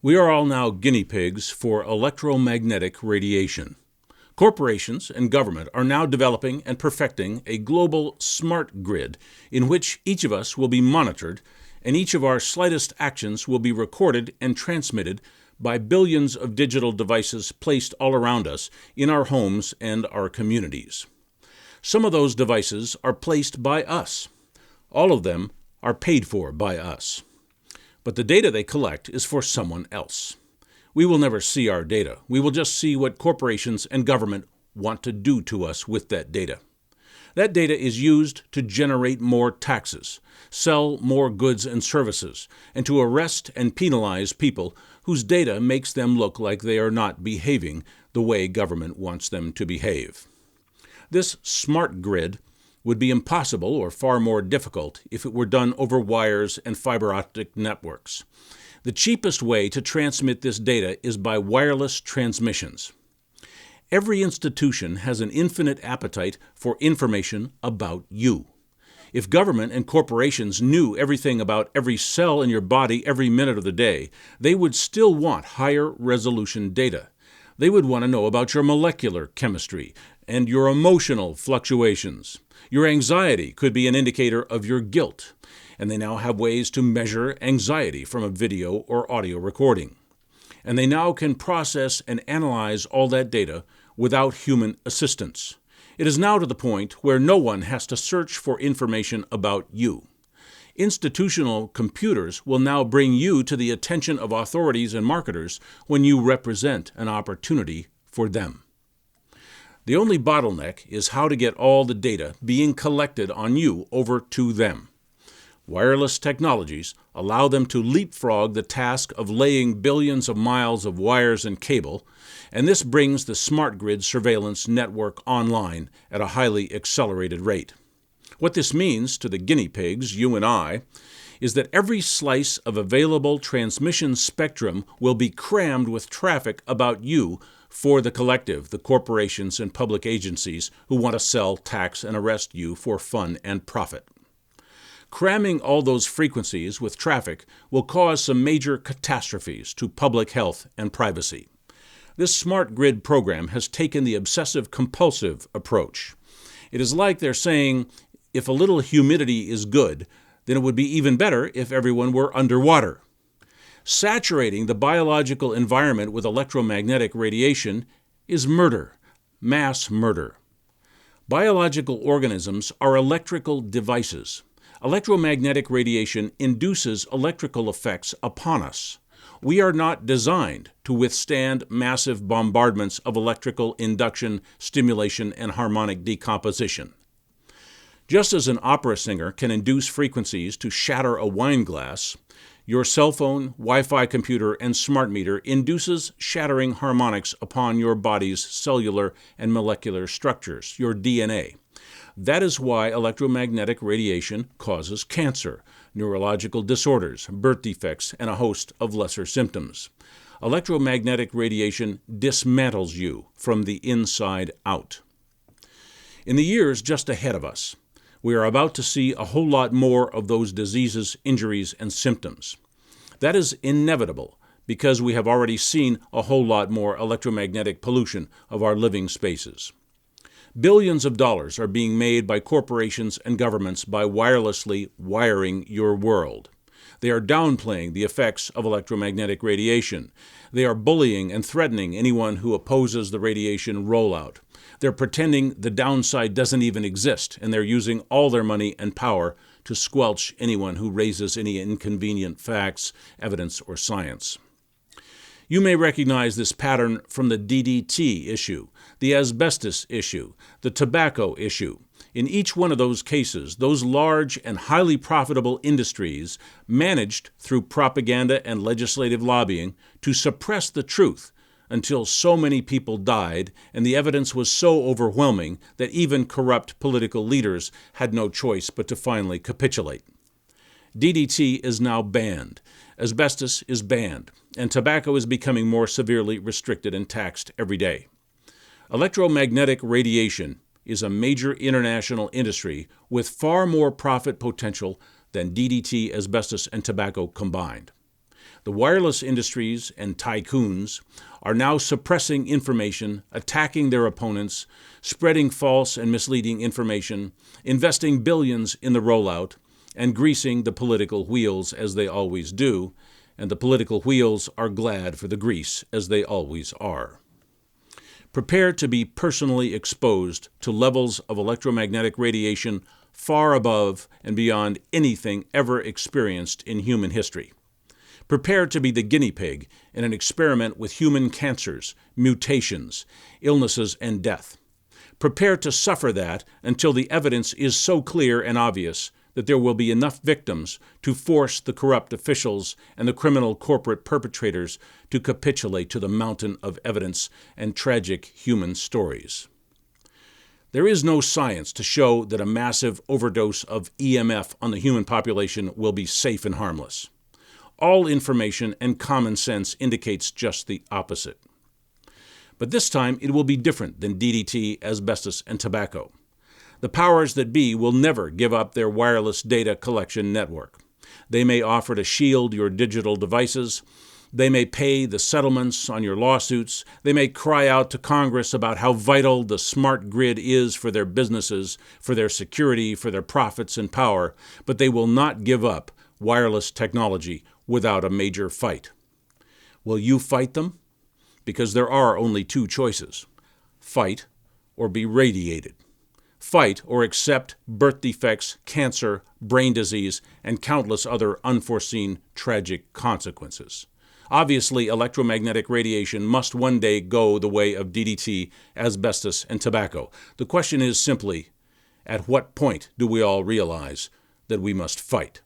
We are all now guinea pigs for electromagnetic radiation. Corporations and government are now developing and perfecting a global smart grid in which each of us will be monitored and each of our slightest actions will be recorded and transmitted by billions of digital devices placed all around us in our homes and our communities. Some of those devices are placed by us. All of them are paid for by us. But the data they collect is for someone else. We will never see our data. We will just see what corporations and government want to do to us with that data. That data is used to generate more taxes, sell more goods and services, and to arrest and penalize people whose data makes them look like they are not behaving the way government wants them to behave. This smart grid would be impossible or far more difficult if it were done over wires and fiber optic networks. The cheapest way to transmit this data is by wireless transmissions. Every institution has an infinite appetite for information about you. If government and corporations knew everything about every cell in your body every minute of the day, they would still want higher resolution data. They would want to know about your molecular chemistry and your emotional fluctuations. Your anxiety could be an indicator of your guilt, and they now have ways to measure anxiety from a video or audio recording. And they now can process and analyze all that data without human assistance. It is now to the point where no one has to search for information about you. Institutional computers will now bring you to the attention of authorities and marketers when you represent an opportunity for them. The only bottleneck is how to get all the data being collected on you over to them. Wireless technologies allow them to leapfrog the task of laying billions of miles of wires and cable, and this brings the smart grid surveillance network online at a highly accelerated rate. What this means to the guinea pigs, you and I, is that every slice of available transmission spectrum will be crammed with traffic about you for the collective, the corporations and public agencies who want to sell, tax, and arrest you for fun and profit. Cramming all those frequencies with traffic will cause some major catastrophes to public health and privacy. This smart grid program has taken the obsessive-compulsive approach. It is like they're saying, if a little humidity is good, then it would be even better if everyone were underwater. Saturating the biological environment with electromagnetic radiation is murder, mass murder. Biological organisms are electrical devices. Electromagnetic radiation induces electrical effects upon us. We are not designed to withstand massive bombardments of electrical induction, stimulation, and harmonic decomposition. Just as an opera singer can induce frequencies to shatter a wine glass, your cell phone, Wi-Fi computer, and smart meter induces shattering harmonics upon your body's cellular and molecular structures, your DNA. That is why electromagnetic radiation causes cancer, neurological disorders, birth defects, and a host of lesser symptoms. Electromagnetic radiation dismantles you from the inside out. In the years just ahead of us, we are about to see a whole lot more of those diseases, injuries, and symptoms. That is inevitable because we have already seen a whole lot more electromagnetic pollution of our living spaces. Billions of dollars are being made by corporations and governments by wirelessly wiring your world. They are downplaying the effects of electromagnetic radiation. They are bullying and threatening anyone who opposes the radiation rollout. They're pretending the downside doesn't even exist, and they're using all their money and power to squelch anyone who raises any inconvenient facts, evidence, or science. You may recognize this pattern from the DDT issue, the asbestos issue, the tobacco issue. In each one of those cases, those large and highly profitable industries managed, through propaganda and legislative lobbying, to suppress the truth until so many people died and the evidence was so overwhelming that even corrupt political leaders had no choice but to finally capitulate. DDT is now banned, asbestos is banned, and tobacco is becoming more severely restricted and taxed every day. Electromagnetic radiation is a major international industry with far more profit potential than DDT, asbestos, and tobacco combined. The wireless industries and tycoons are now suppressing information, attacking their opponents, spreading false and misleading information, investing billions in the rollout, and greasing the political wheels as they always do, and the political wheels are glad for the grease as they always are. Prepare to be personally exposed to levels of electromagnetic radiation far above and beyond anything ever experienced in human history. Prepare to be the guinea pig in an experiment with human cancers, mutations, illnesses, and death. Prepare to suffer that until the evidence is so clear and obvious that there will be enough victims to force the corrupt officials and the criminal corporate perpetrators to capitulate to the mountain of evidence and tragic human stories. There is no science to show that a massive overdose of EMF on the human population will be safe and harmless. All information and common sense indicates just the opposite. But this time it will be different than DDT, asbestos, and tobacco. The powers that be will never give up their wireless data collection network. They may offer to shield your digital devices. They may pay the settlements on your lawsuits. They may cry out to Congress about how vital the smart grid is for their businesses, for their security, for their profits and power, but they will not give up wireless technology without a major fight. Will you fight them? Because there are only two choices: fight or be radiated. Fight or accept birth defects, cancer, brain disease, and countless other unforeseen tragic consequences. Obviously, electromagnetic radiation must one day go the way of DDT, asbestos, and tobacco. The question is simply, at what point do we all realize that we must fight?